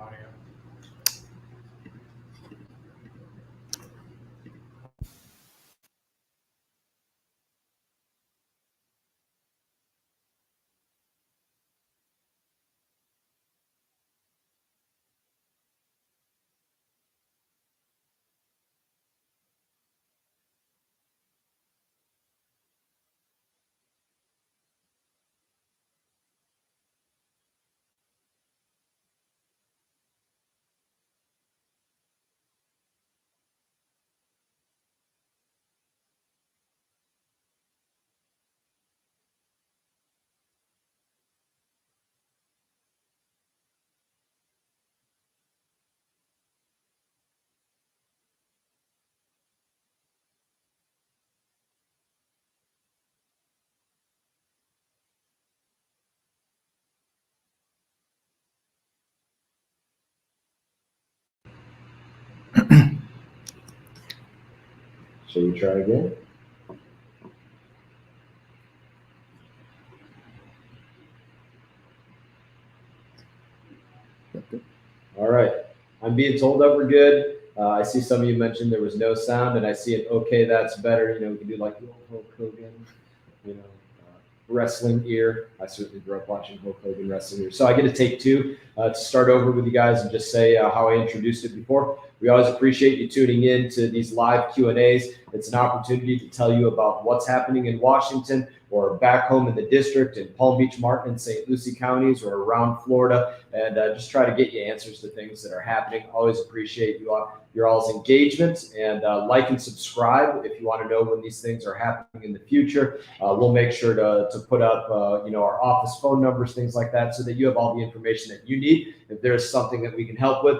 audio. Shall we try again? All right. I'm being told that we're good. I see some of you mentioned there was no sound, and I see it. Okay, that's better. We can do like the old Hulk Hogan, wrestling ear. I certainly grew up watching Hulk Hogan wrestling ear. So I get to take two to start over with you guys and just say how I introduced it before. We always appreciate you tuning in to these live Q&As. It's an opportunity to tell you about what's happening in Washington or back home in the district in Palm Beach, Martin, and St. Lucie counties or around Florida, and just try to get you answers to things that are happening. Always appreciate your all's engagement, and like and subscribe if you want to know when these things are happening in the future. We'll make sure to put up our office phone numbers, things like that, so that you have all the information that you need if there's something that we can help with.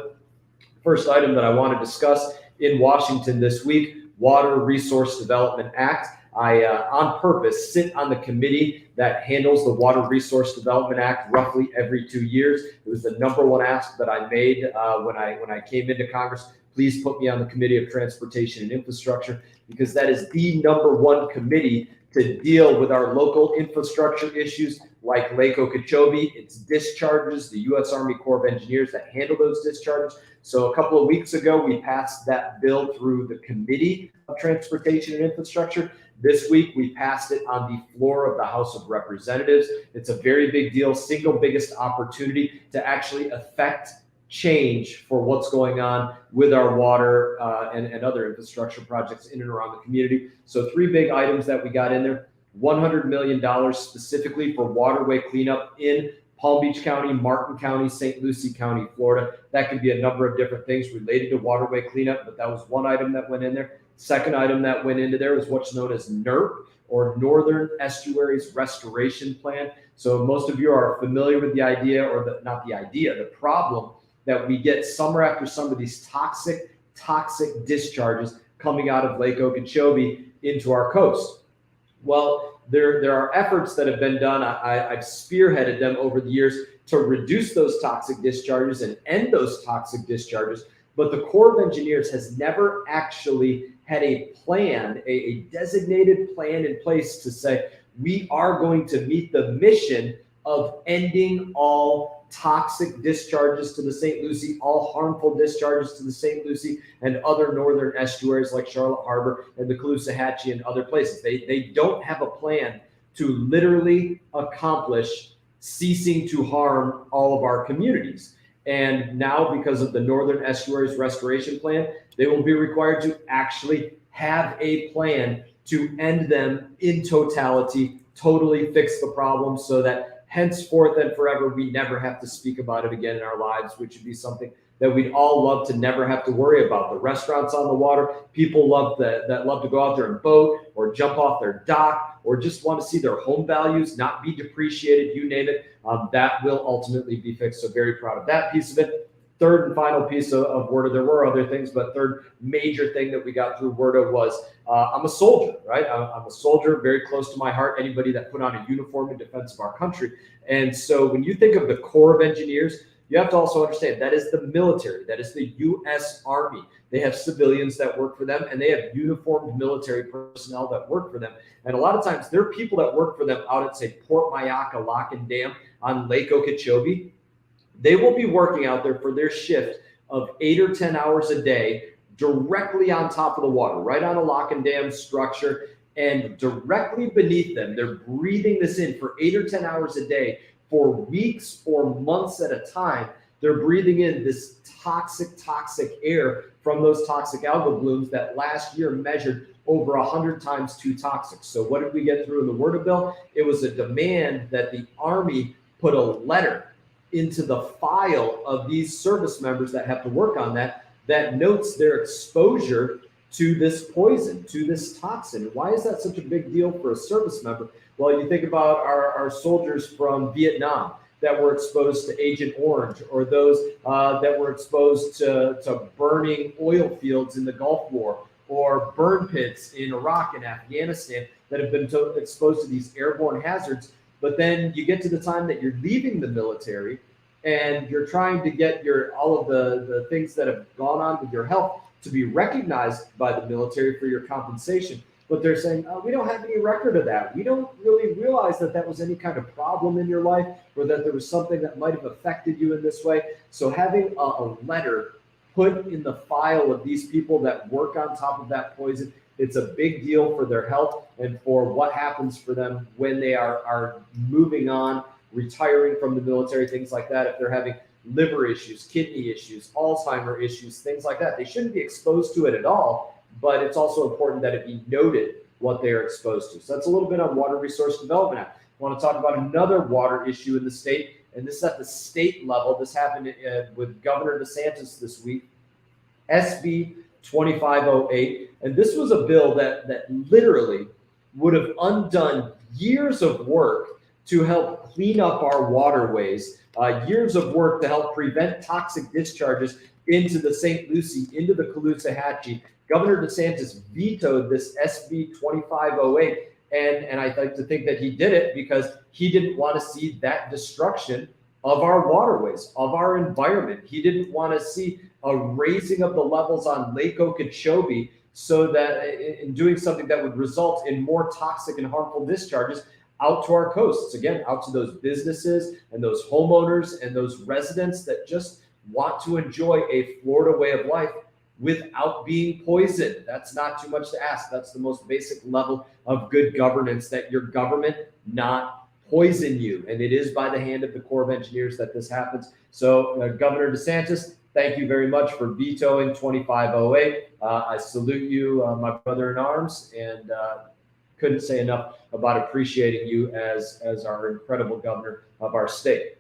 First item that I want to discuss in Washington this week, Water Resource Development Act. I, on purpose, sit on the committee that handles the Water Resource Development Act roughly every 2 years. It was the number one ask that I made when I came into Congress. Please put me on the Committee of Transportation and Infrastructure, because that is the number one committee to deal with our local infrastructure issues like Lake Okeechobee. It's discharges, the U.S. Army Corps of Engineers that handle those discharges. So a couple of weeks ago, we passed that bill through the Committee of Transportation and Infrastructure. This week, we passed it on the floor of the House of Representatives. It's a very big deal, single biggest opportunity to actually affect change for what's going on with our water and other infrastructure projects in and around the community. So 3 big items that we got in there: $100 million specifically for waterway cleanup in Palm Beach County, Martin County, St. Lucie County, Florida. That could be a number of different things related to waterway cleanup, but that was one item that went in there. Second item that went into there was what's known as NERP, or Northern Estuaries Restoration Plan. So most of you are familiar with the idea, or the problem that we get summer after summer, these toxic discharges coming out of Lake Okeechobee into our coast. Well, there are efforts that have been done. I've spearheaded them over the years to reduce those toxic discharges and end those toxic discharges. But the Corps of Engineers has never actually had a plan, a designated plan in place to say, we are going to meet the mission of ending all toxic discharges to the St. Lucie, all harmful discharges to the St. Lucie and other northern estuaries like Charlotte Harbor and the Caloosahatchee and other places. They don't have a plan to literally accomplish ceasing to harm all of our communities. And now, because of the Northern Estuaries Restoration Plan, they will be required to actually have a plan to end them in totality, totally fix the problem, so that henceforth and forever, we never have to speak about it again in our lives, which would be something that we'd all love to never have to worry about. The restaurants on the water, people love that love to go out there and boat or jump off their dock or just want to see their home values not be depreciated, you name it. That will ultimately be fixed. So very proud of that piece of it. Third and final piece of WRDA, there were other things, but third major thing that we got through WRDA was I'm a soldier, right? I'm a soldier, very close to my heart, anybody that put on a uniform in defense of our country. And so when you think of the Corps of Engineers, you have to also understand that is the military, that is the U.S. Army. They have civilians that work for them, and they have uniformed military personnel that work for them. And a lot of times, there are people that work for them out at, say, Port Mayaca Lock and Dam on Lake Okeechobee. They will be working out there for their shift of 8 or 10 hours a day directly on top of the water, right on a lock and dam structure. And directly beneath them, they're breathing this in for 8 or 10 hours a day for weeks or months at a time. They're breathing in this toxic air from those toxic algal blooms that last year measured over 100 times too toxic. So what did we get through in the WRDA bill? It was a demand that the Army put a letter into the file of these service members that have to work on that notes their exposure to this poison, to this toxin. Why is that such a big deal for a service member? Well, you think about our soldiers from Vietnam that were exposed to Agent Orange, or those that were exposed to burning oil fields in the Gulf War, or burn pits in Iraq and Afghanistan that have been exposed to these airborne hazards. But then you get to the time that you're leaving the military and you're trying to get all of the things that have gone on with your health to be recognized by the military for your compensation. But they're saying, we don't have any record of that. We don't really realize that was any kind of problem in your life, or that there was something that might have affected you in this way. So having a letter put in the file of these people that work on top of that poison, it's a big deal for their health and for what happens for them when they are moving on, retiring from the military, things like that. If they're having liver issues, kidney issues, Alzheimer issues, things like that, they shouldn't be exposed to it at all. But it's also important that it be noted what they are exposed to. So that's a little bit on Water Resource Development Act. I want to talk about another water issue in the state, and this is at the state level. This happened with Governor DeSantis this week, SB 2508. And this was a bill that literally would have undone years of work to help clean up our waterways, years of work to help prevent toxic discharges into the St. Lucie, into the Caloosahatchee. Governor DeSantis vetoed this SB 2508. And I like to think that he did it because he didn't want to see that destruction of our waterways, of our environment. He didn't want to see a raising of the levels on Lake Okeechobee, so that in doing something that would result in more toxic and harmful discharges out to our coasts, again, out to those businesses and those homeowners and those residents that just want to enjoy a Florida way of life without being poisoned. That's not too much to ask. That's the most basic level of good governance, that your government not poison you. And it is by the hand of the Corps of Engineers that this happens. So Governor DeSantis, thank you very much for vetoing 2508. I salute you, my brother in arms, and couldn't say enough about appreciating you as our incredible governor of our state.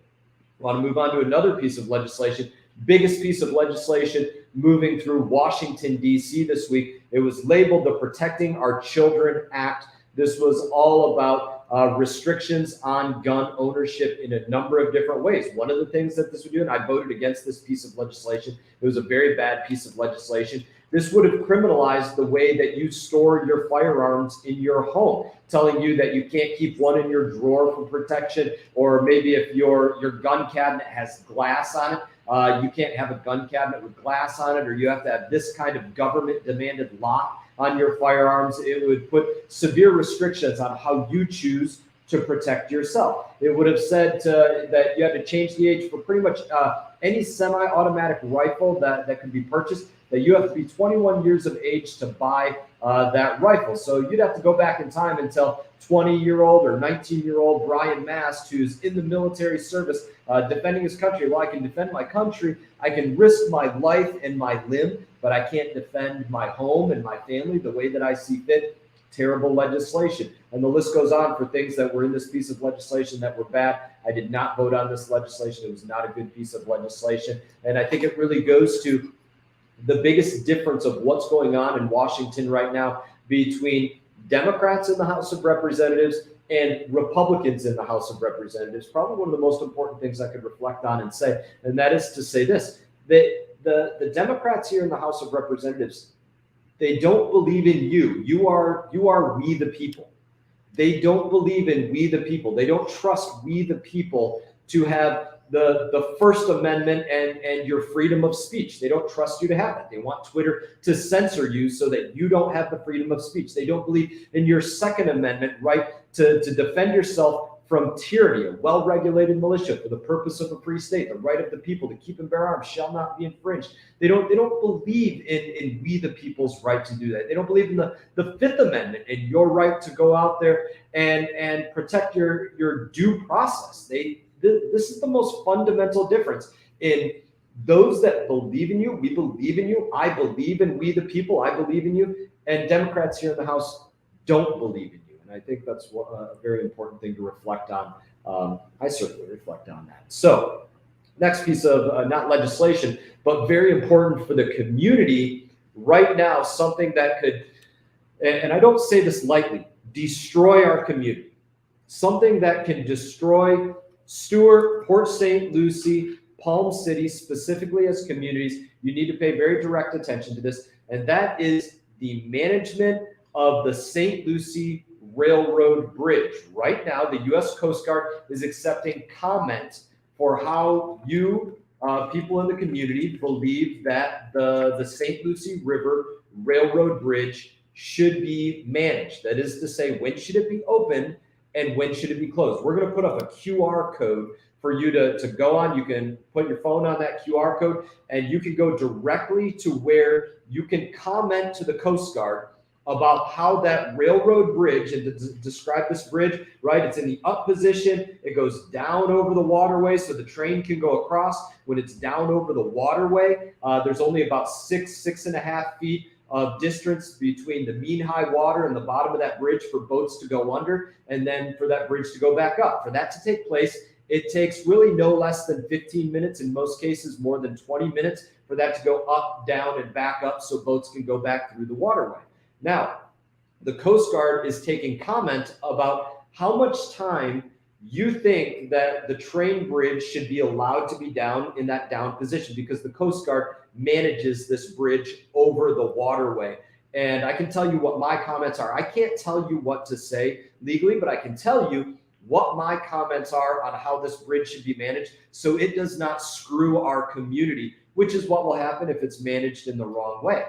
I want to move on to another piece of legislation, biggest piece of legislation moving through Washington, D.C. this week. It was labeled the Protecting Our Children Act. This was all about restrictions on gun ownership in a number of different ways. One of the things that this would do, and I voted against this piece of legislation, it was a very bad piece of legislation. This would have criminalized the way that you store your firearms in your home, telling you that you can't keep one in your drawer for protection, or maybe if your gun cabinet has glass on it, you can't have a gun cabinet with glass on it, or you have to have this kind of government demanded lock on your firearms. It would put severe restrictions on how you choose to protect yourself. It would have said that you had to change the age for pretty much any semi-automatic rifle that can be purchased, that you have to be 21 years of age to buy that rifle. So you'd have to go back in time and tell 20-year-old or 19-year-old Brian Mast, who's in the military service, defending his country. Well, I can defend my country. I can risk my life and my limb, but I can't defend my home and my family the way that I see fit. Terrible legislation. And the list goes on for things that were in this piece of legislation that were bad. I did not vote on this legislation. It was not a good piece of legislation. And I think it really goes to the biggest difference of what's going on in Washington right now between Democrats in the House of Representatives and Republicans in the House of Representatives. Probably one of the most important things I could reflect on and say, and that is to say this, that the Democrats here in the House of Representatives, they don't believe in you. You are we the people. They don't believe in we the people. They don't trust we the people to have the First Amendment and your freedom of speech. They don't trust you to have that. They want Twitter to censor you so that you don't have the freedom of speech. They don't believe in your Second Amendment right to defend yourself from tyranny, a well-regulated militia for the purpose of a free state, the right of the people to keep and bear arms shall not be infringed. They don't believe in we the people's right to do that. They don't believe in the Fifth Amendment and your right to go out there and protect your due process. This is the most fundamental difference in those that believe in you. We believe in you. I believe in we the people. I believe in you. And Democrats here in the House don't believe in you. And I think that's a very important thing to reflect on. I certainly reflect on that. So next piece of not legislation, but very important for the community right now, something that could, and I don't say this lightly, destroy our community. Something that can destroy Stewart, Port St. Lucie, Palm City, specifically as communities. You need to pay very direct attention to this, and that is the management of the St. Lucie Railroad Bridge. Right now, the U.S. Coast Guard is accepting comments for how you, people in the community, believe that the St. Lucie River Railroad Bridge should be managed. That is to say, when should it be open and when should it be closed? We're going to put up a QR code for you to go on. You can put your phone on that QR code and you can go directly to where you can comment to the Coast Guard about how that railroad bridge, and to describe this bridge, right? It's in the up position. It goes down over the waterway so the train can go across. When it's down over the waterway, there's only about 6.5 feet of distance between the mean high water and the bottom of that bridge for boats to go under, and then for that bridge to go back up. For that to take place, it takes really no less than 15 minutes, in most cases more than 20 minutes, for that to go up, down, and back up so boats can go back through the waterway. Now, the Coast Guard is taking comment about how much time you think that the train bridge should be allowed to be down in that down position, because the Coast Guard manages this bridge over the waterway. And I can tell you what my comments are. I can't tell you what to say legally, but I can tell you what my comments are on how this bridge should be managed so it does not screw our community, which is what will happen if it's managed in the wrong way.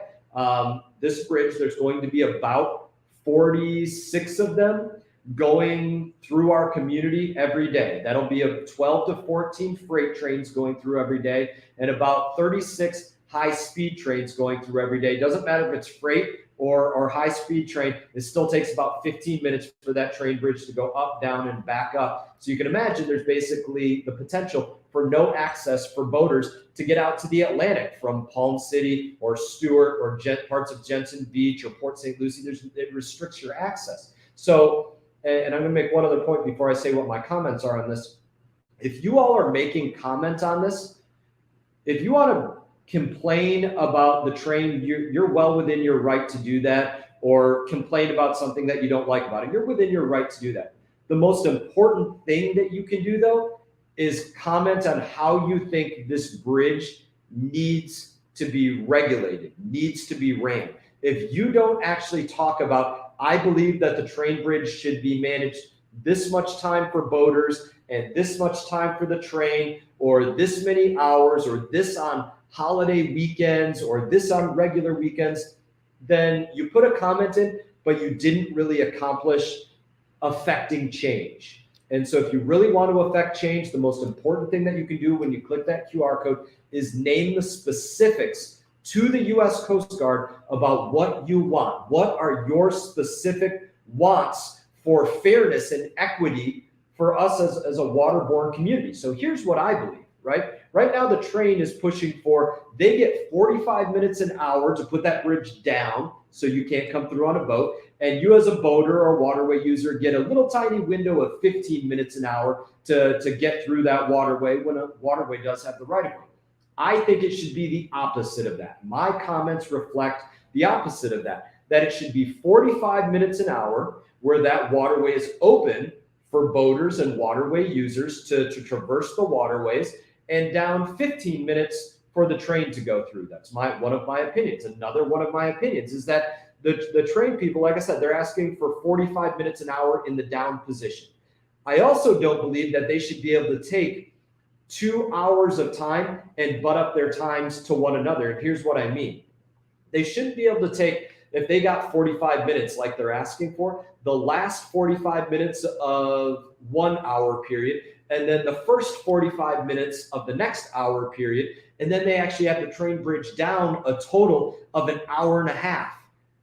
This bridge, there's going to be about 46 of them going through our community every day. That'll be 12 to 14 freight trains going through every day and about 36 high-speed trains going through every day. Doesn't matter if it's freight or high-speed train, it still takes about 15 minutes for that train bridge to go up, down, and back up. So you can imagine there's basically the potential for no access for boaters to get out to the Atlantic from Palm City or Stewart or parts of Jensen Beach or Port St. Lucie. It restricts your access. So, and I'm going to make one other point before I say what my comments are on this. If you all are making comment on this, if you want to complain about the train, you're well within your right to do that, or complain about something that you don't like about it. You're within your right to do that. The most important thing that you can do, though, is comment on how you think this bridge needs to be regulated, needs to be ran. If you don't actually talk about, I believe that the train bridge should be managed this much time for boaters and this much time for the train, or this many hours, or this on holiday weekends, or this on regular weekends, then you put a comment in, but you didn't really accomplish affecting change. And so if you really want to affect change, the most important thing that you can do when you click that QR code is name the specifics to the U.S. Coast Guard about what you want. What are your specific wants for fairness and equity for us as a waterborne community? So here's what I believe, right? Right now, the train is pushing for, they get 45 minutes an hour to put that bridge down so you can't come through on a boat. And you as a boater or waterway user get a little tiny window of 15 minutes an hour to get through that waterway when a waterway does have the right of way. I think it should be the opposite of that. My comments reflect the opposite of that it should be 45 minutes an hour where that waterway is open for boaters and waterway users to traverse the waterways, and down 15 minutes for the train to go through. That's one of my opinions. Another one of my opinions is that the train people, like I said, they're asking for 45 minutes an hour in the down position. I also don't believe that they should be able to take 2 hours of time and butt up their times to one another. And here's what I mean. They shouldn't be able to take, if they got 45 minutes like they're asking for, the last 45 minutes of 1 hour period, and then the first 45 minutes of the next hour period, and then they actually have the train bridge down a total of an hour and a half,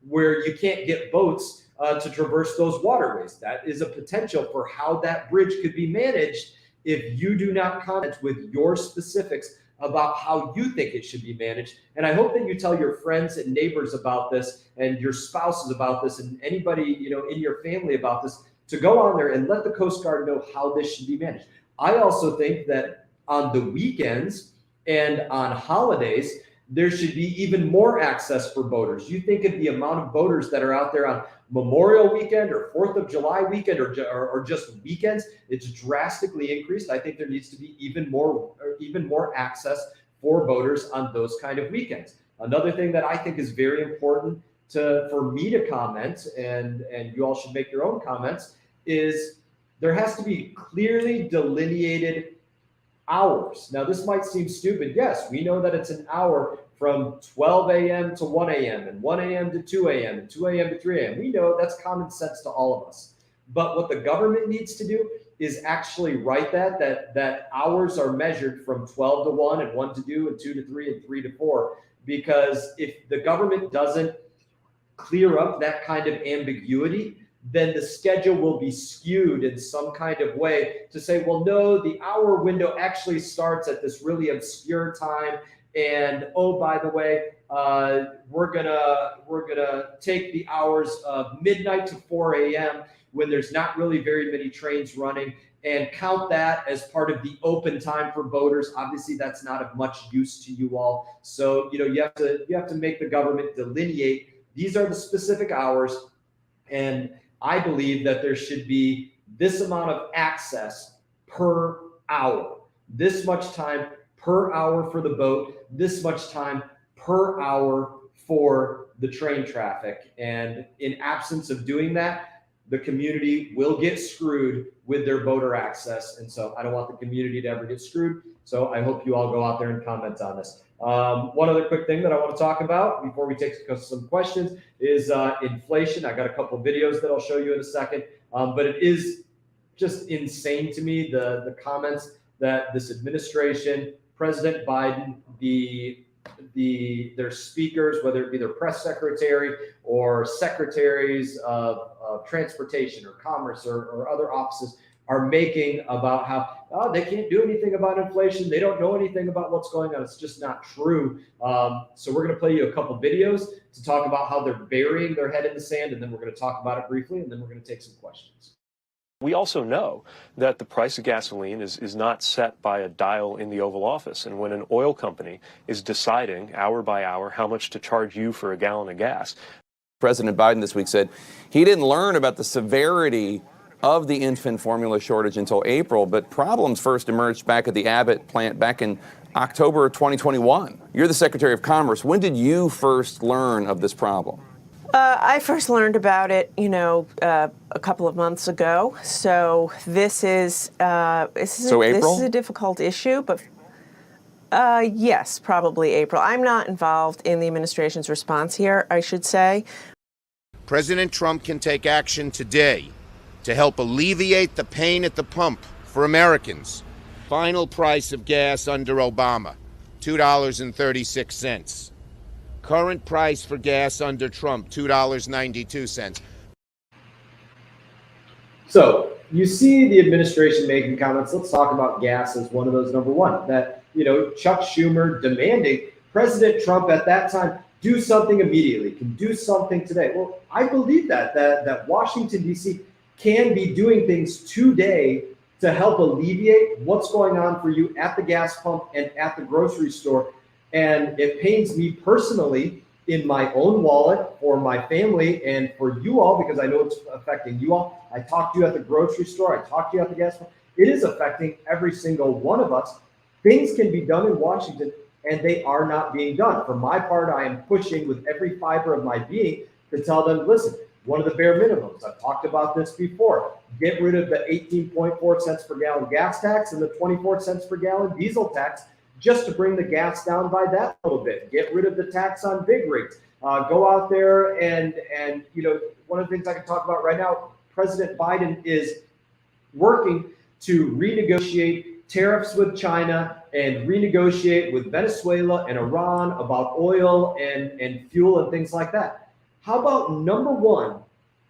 where you can't get boats to traverse those waterways. That is a potential for how that bridge could be managed if you do not comment with your specifics about how you think it should be managed. And I hope that you tell your friends and neighbors about this, and your spouses about this, and anybody, you know, in your family about this, to go on there and let the Coast Guard know how this should be managed. I also think that on the weekends and on holidays, there should be even more access for boaters. You think of the amount of boaters that are out there on Memorial Weekend or 4th of July weekend, or just weekends. It's drastically increased. I think there needs to be even more access for boaters on those kind of weekends. Another thing that I think is very important for me to comment, and you all should make your own comments, is there has to be clearly delineated hours. Now, this might seem stupid. Yes, we know that it's an hour from 12 a.m. to 1 a.m. and 1 a.m. to 2 a.m. and 2 a.m. to 3 a.m. We know that's common sense to all of us. But what the government needs to do is actually write that hours are measured from 12 to 1 and 1 to 2 and 2 to 3 and 3 to 4. Because if the government doesn't clear up that kind of ambiguity, then the schedule will be skewed in some kind of way to say, well, no, the hour window actually starts at this really obscure time. And oh, by the way, we're gonna take the hours of midnight to 4 a.m. when there's not really very many trains running, and count that as part of the open time for boaters. Obviously, that's not of much use to you all. So, you know, you have to make the government delineate, these are the specific hours, and I believe that there should be this amount of access per hour, this much time per hour for the boat, this much time per hour for the train traffic. And in absence of doing that, the community will get screwed with their boater access. And so I don't want the community to ever get screwed. So I hope you all go out there and comment on this. One other quick thing that I want to talk about before we take some questions is inflation. I got a couple of videos that I'll show you in a second, but it is just insane to me, the comments that this administration, President Biden, their speakers, whether it be their press secretary or secretaries of transportation or commerce or other offices, are making about how they can't do anything about inflation. They don't know anything about what's going on. It's just not true. So we're going to play you a couple videos to talk about how they're burying their head in the sand, and then we're going to talk about it briefly, and then we're going to take some questions. We also know that the price of gasoline is not set by a dial in the Oval Office. And when an oil company is deciding hour by hour how much to charge you for a gallon of gas. President Biden this week said he didn't learn about the severity of the infant formula shortage until April, but problems first emerged back at the Abbott plant back in October 2021. You're the Secretary of Commerce. When did you first learn of this problem? I first learned about it, a couple of months ago. So this is this is a difficult issue, but yes, probably April. I'm not involved in the administration's response here, I should say. President Trump can take action today to help alleviate the pain at the pump for Americans. Final price of gas under Obama, $2.36. Current price for gas under Trump, $2.92. So you see the administration making comments. Let's talk about gas as one of those. Number one, that, Chuck Schumer demanding President Trump at that time do something immediately, can do something today. Well, I believe that Washington, D.C. can be doing things today to help alleviate what's going on for you at the gas pump and at the grocery store. And it pains me personally in my own wallet, for my family, and for you all, because I know it's affecting you all. I talked to you at the grocery store. I talked to you at the gas pump. It is affecting every single one of us. Things can be done in Washington, and they are not being done. For my part, I am pushing with every fiber of my being to tell them, listen, one of the bare minimums, I've talked about this before, get rid of the 18.4 cents per gallon gas tax and the 24 cents per gallon diesel tax, just to bring the gas down by that little bit. Get rid of the tax on big rigs. Go out there and one of the things I can talk about right now, President Biden is working to renegotiate tariffs with China and renegotiate with Venezuela and Iran about oil and fuel and things like that. How about number one,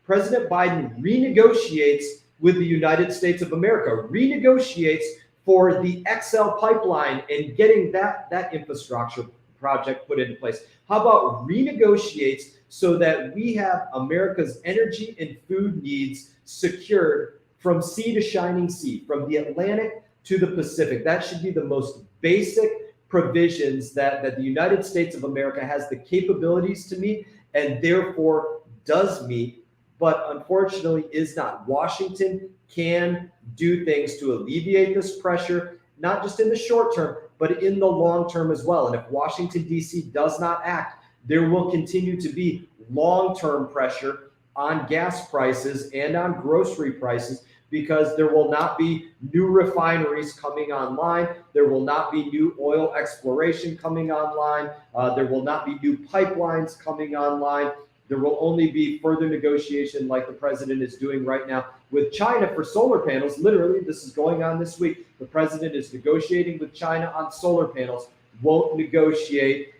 President Biden renegotiates with the United States of America, renegotiates for the XL pipeline and getting that infrastructure project put into place? How about renegotiates so that we have America's energy and food needs secured from sea to shining sea, from the Atlantic to the Pacific? That should be the most basic provisions that the United States of America has the capabilities to meet and therefore does meet, but unfortunately is not. Washington can do things to alleviate this pressure, not just in the short term, but in the long term as well. And if Washington, D.C. does not act, there will continue to be long-term pressure on gas prices and on grocery prices, because there will not be new refineries coming online. There will not be new oil exploration coming online. There will not be new pipelines coming online. There will only be further negotiation like the president is doing right now with China for solar panels. Literally, this is going on this week. The president is negotiating with China on solar panels, won't negotiate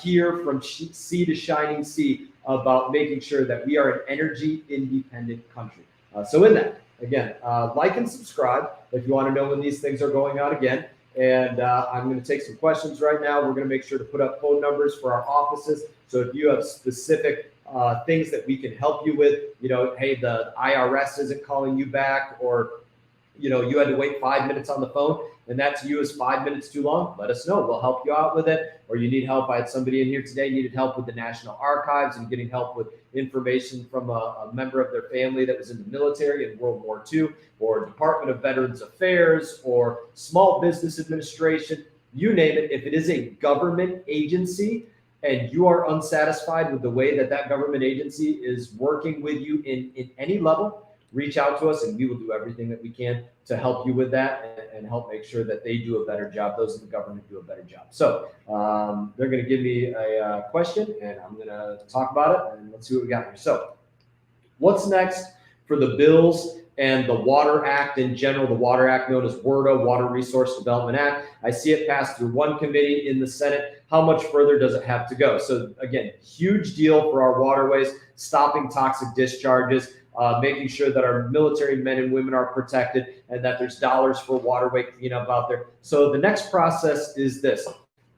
here from sea to shining sea about making sure that we are an energy independent country. So in that, again, like and subscribe if you want to know when these things are going on again. And I'm going to take some questions right now. We're going to make sure to put up phone numbers for our offices. So if you have specific things that we can help you with, hey, the IRS isn't calling you back, or, you had to wait 5 minutes on the phone and that to you is 5 minutes too long, let us know. We'll help you out with it. Or you need help. I had somebody in here today needed help with the National Archives and getting help with information from a member of their family that was in the military in World War II, or Department of Veterans Affairs, or Small Business Administration, you name it. If it is a government agency and you are unsatisfied with the way that government agency is working with you in any level, reach out to us and we will do everything that we can to help you with that and help make sure that they do a better job. Those in the government do a better job. So they're going to give me a question and I'm going to talk about it, and let's see what we got here. So what's next for the bills and the Water Act in general? The Water Act, known as WRDA, Water Resource Development Act. I see it passed through one committee in the Senate. How much further does it have to go? So again, huge deal for our waterways, stopping toxic discharges, making sure that our military men and women are protected and that there's dollars for waterway cleanup out there. So the next process is this.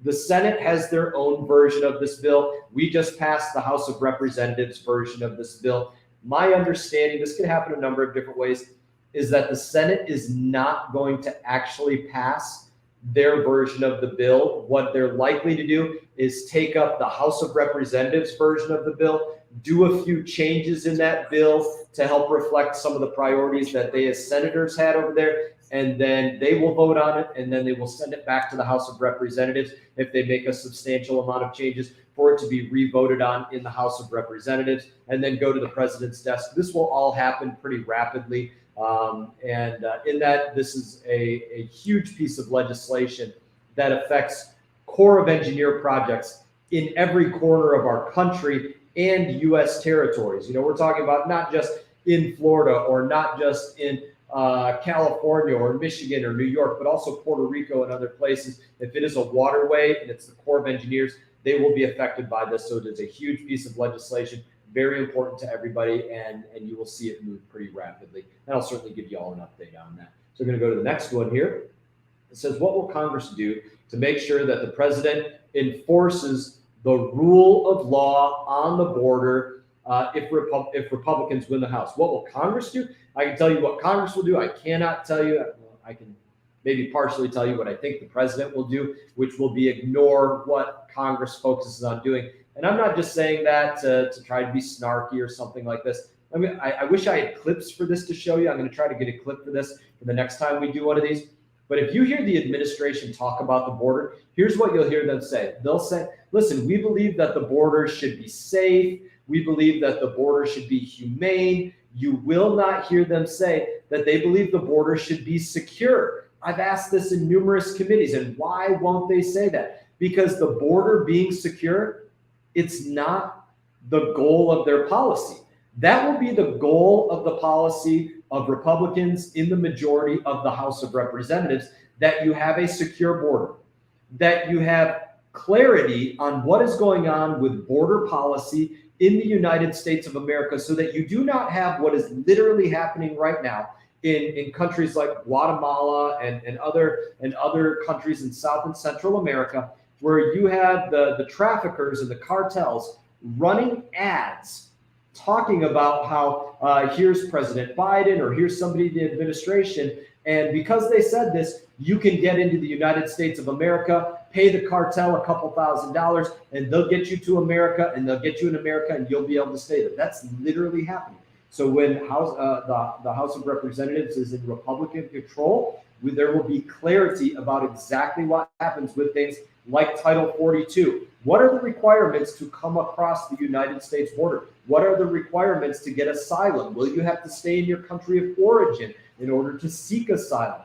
The Senate has their own version of this bill. We just passed the House of Representatives version of this bill. My understanding, this could happen a number of different ways, is that the Senate is not going to actually pass their version of the bill. What they're likely to do is take up the House of Representatives version of the bill, do a few changes in that bill to help reflect some of the priorities that they as senators had over there, and then they will vote on it, and then they will send it back to the House of Representatives if they make a substantial amount of changes for it to be re-voted on in the House of Representatives, and then go to the president's desk. This will all happen pretty rapidly. In that, this is a huge piece of legislation that affects Corps of Engineer projects in every corner of our country and U.S. territories. We're talking about not just in Florida or not just in California or Michigan or New York, but also Puerto Rico and other places. If it is a waterway and it's the Corps of Engineers, they will be affected by this. So it is a huge piece of legislation, very important to everybody, and you will see it move pretty rapidly. And I'll certainly give you all an update on that. So we're going to go to the next one here. It says, what will Congress do to make sure that the president enforces the rule of law on the border if Republicans win the House? What will Congress do? I can tell you what Congress will do. I cannot tell you. I can maybe partially tell you what I think the president will do, which will be ignore what Congress focuses on doing. And I'm not just saying that to try to be snarky or something like this. I mean, I wish I had clips for this to show you. I'm going to try to get a clip for this for the next time we do one of these. But if you hear the administration talk about the border, here's what you'll hear them say. They'll say, listen, we believe that the border should be safe. We believe that the border should be humane. You will not hear them say that they believe the border should be secure. I've asked this in numerous committees, and why won't they say that? Because the border being secure it's not the goal of their policy. That will be the goal of the policy of Republicans in the majority of the House of Representatives, that you have a secure border, that you have clarity on what is going on with border policy in the United States of America, so that you do not have what is literally happening right now in countries like Guatemala and other countries in South and Central America, where you have the traffickers and the cartels running ads talking about how here's President Biden, or here's somebody in the administration. And because they said this, you can get into the United States of America, pay the cartel a couple $1,000s, and they'll get you to America, and they'll get you in America, and you'll be able to stay there. That's literally happening. So when the House of Representatives is in Republican control, there will be clarity about exactly what happens with things like Title 42. What are the requirements to come across the United States border? What are the requirements to get asylum? Will you have to stay in your country of origin in order to seek asylum?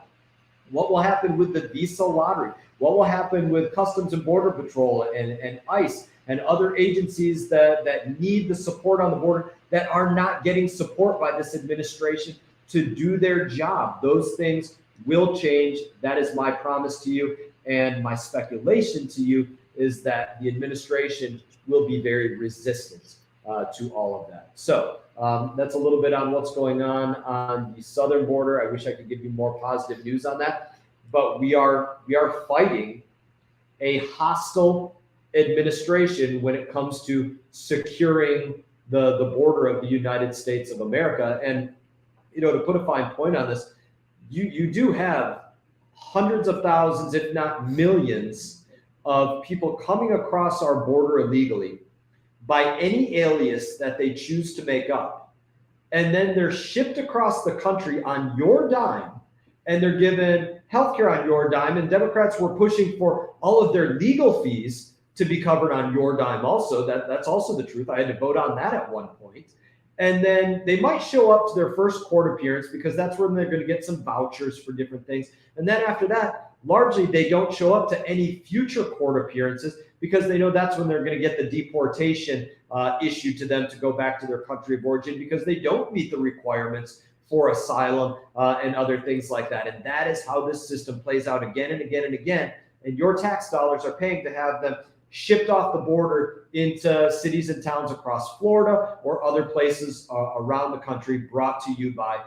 What will happen with the visa lottery? What will happen with Customs and Border Patrol and ICE and other agencies that need the support on the border, that are not getting support by this administration to do their job? Those things will change. That is my promise to you. And my speculation to you is that the administration will be very resistant to all of that. So that's a little bit on what's going on the southern border. I wish I could give you more positive news on that, but we are fighting a hostile administration when it comes to securing the border of the United States of America. And to put a fine point on this, you do have hundreds of thousands, if not millions, of people coming across our border illegally by any alias that they choose to make up. And then they're shipped across the country on your dime, and they're given healthcare on your dime. And Democrats were pushing for all of their legal fees to be covered on your dime also. That's also the truth. I had to vote on that at one point. And then they might show up to their first court appearance, because that's when they're going to get some vouchers for different things. And then after that, largely they don't show up to any future court appearances, because they know that's when they're going to get the deportation issued to them to go back to their country of origin, because they don't meet the requirements for asylum and other things like that. And that is how this system plays out again and again and again. And your tax dollars are paying to have them shipped off the border into cities and towns across Florida or other places around the country, brought to you by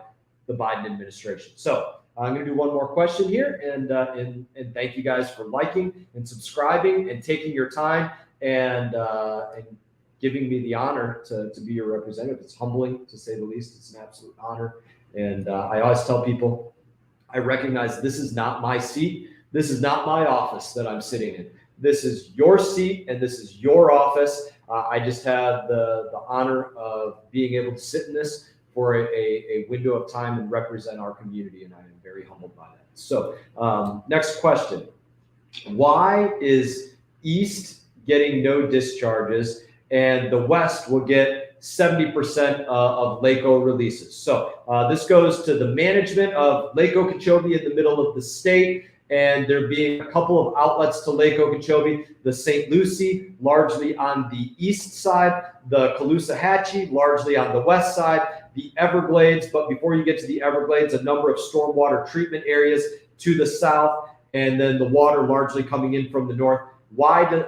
the Biden administration. So I'm going to do one more question here, and thank you guys for liking and subscribing and taking your time and giving me the honor to be your representative. It's humbling, to say the least. It's an absolute honor. And I always tell people, I recognize this is not my seat. This is not my office that I'm sitting in. This is your seat, and this is your office. I just have the honor of being able to sit in this for a window of time and represent our community, and I am very humbled by that. So next question. Why is East getting no discharges and the West will get 70% of Lake O releases? So this goes to the management of Lake Okeechobee in the middle of the state. And there being a couple of outlets to Lake Okeechobee, the St. Lucie, largely on the east side, the Caloosahatchee, largely on the west side, the Everglades. But before you get to the Everglades, a number of stormwater treatment areas to the south, and then the water largely coming in from the north.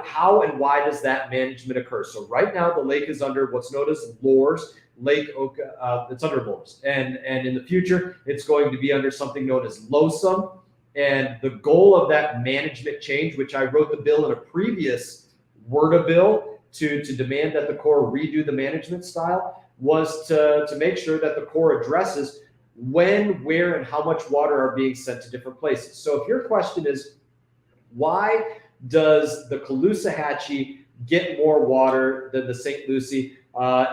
How and why does that management occur? So right now, the lake is under what's known as LORS, it's under LORS. And in the future, it's going to be under something known as LOSUM. And the goal of that management change, which I wrote the bill in a previous WRDA bill to demand that the Corps redo the management style, was to make sure that the Corps addresses when, where, and how much water are being sent to different places. So if your question is, why does the Caloosahatchee get more water than the St. Lucie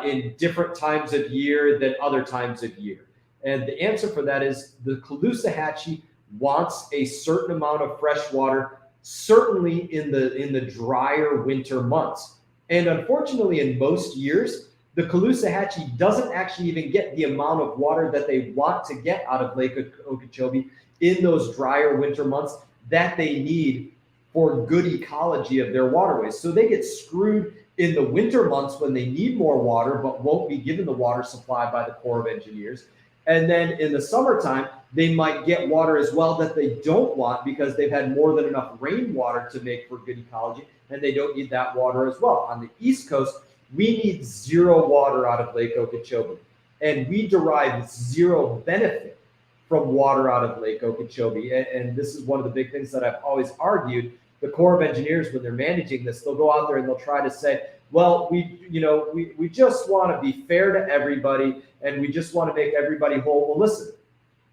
in different times of year than other times of year? And the answer for that is the Caloosahatchee wants a certain amount of fresh water, certainly in the drier winter months. And unfortunately, in most years, the Caloosahatchee doesn't actually even get the amount of water that they want to get out of Lake Okeechobee in those drier winter months that they need for good ecology of their waterways. So they get screwed in the winter months when they need more water but won't be given the water supply by the Corps of Engineers. And then in the summertime, they might get water as well that they don't want because they've had more than enough rainwater to make for good ecology, and they don't need that water as well. On the East Coast, we need zero water out of Lake Okeechobee, and we derive zero benefit from water out of Lake Okeechobee. And this is one of the big things that I've always argued. The Corps of Engineers, when they're managing this, they'll go out there and they'll try to say, well, we just want to be fair to everybody, and we just want to make everybody whole. Well, listen,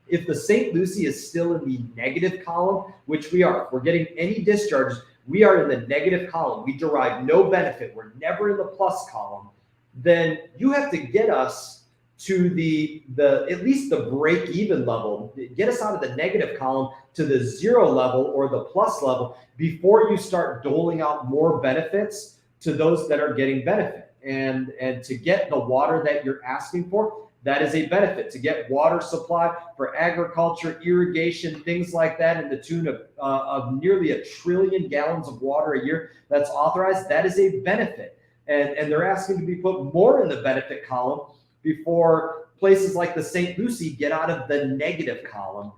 if the St. Lucie is still in the negative column, which we are, if we're getting any discharges, we are in the negative column. We derive no benefit. We're never in the plus column. Then you have to get us to the at least the break even level, get us out of the negative column to the zero level or the plus level before you start doling out more benefits to those that are getting benefit. And to get the water that you're asking for, that is a benefit. To get water supply for agriculture, irrigation, things like that, in the tune of nearly 1 trillion gallons of water a year that's authorized, that is a benefit. And they're asking to be put more in the benefit column before places like the St. Lucie get out of the negative column.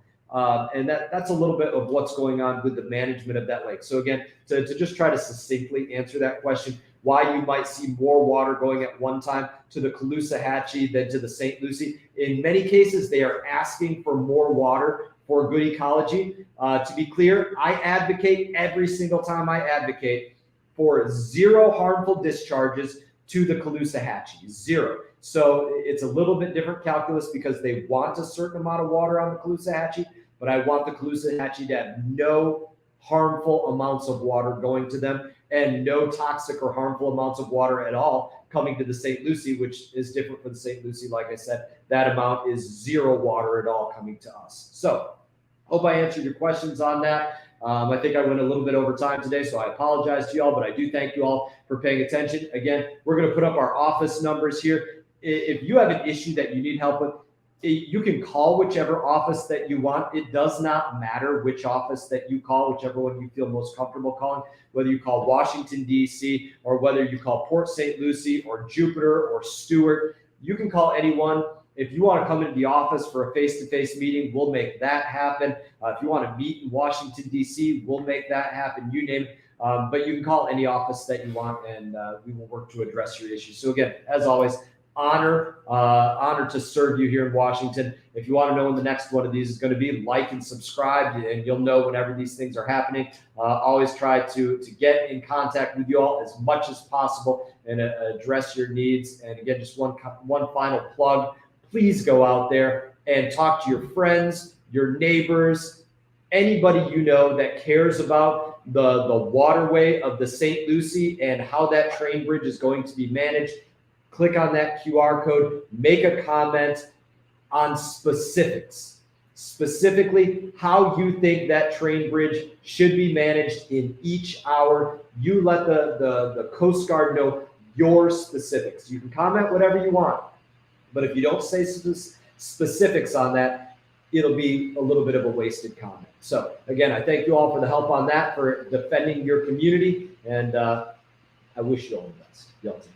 And that's a little bit of what's going on with the management of that lake. So again, to just try to succinctly answer that question, why you might see more water going at one time to the Caloosahatchee than to the St. Lucie. In many cases, they are asking for more water for good ecology. To be clear, I advocate every single time I advocate for zero harmful discharges to the Caloosahatchee, zero. So it's a little bit different calculus because they want a certain amount of water on the Caloosahatchee, but I want the Caloosahatchee to have no harmful amounts of water going to them and no toxic or harmful amounts of water at all coming to the St. Lucie, which is different from the St. Lucie. Like I said, that amount is zero water at all coming to us. So hope I answered your questions on that. I think I went a little bit over time today, so I apologize to you all, but I do thank you all for paying attention. Again, we're going to put up our office numbers here. If you have an issue that you need help with, you can call whichever office that you want. It does not matter which office that you call, whichever one you feel most comfortable calling, whether you call Washington, D.C., or whether you call Port St. Lucie or Jupiter or Stewart. You can call anyone. If you want to come into the office for a face-to-face meeting, we'll make that happen. If you want to meet in Washington, D.C., we'll make that happen. You name it. But you can call any office that you want, and we will work to address your issues. So again, as always, honor to serve you here in Washington. If you want to know when the next one of these is going to be, like and subscribe, and you'll know whenever these things are happening. Always try to get in contact with you all as much as possible and address your needs. And again, just one final plug. Please go out there and talk to your friends, your neighbors, anybody you know that cares about the waterway of the St. Lucie and how that train bridge is going to be managed. Click on that QR code, make a comment on specifics, specifically how you think that train bridge should be managed in each hour. You let the Coast Guard know your specifics. You can comment whatever you want, but if you don't say specifics on that, it'll be a little bit of a wasted comment. So again, I thank you all for the help on that, for defending your community, and I wish you all the best. Y'all take care.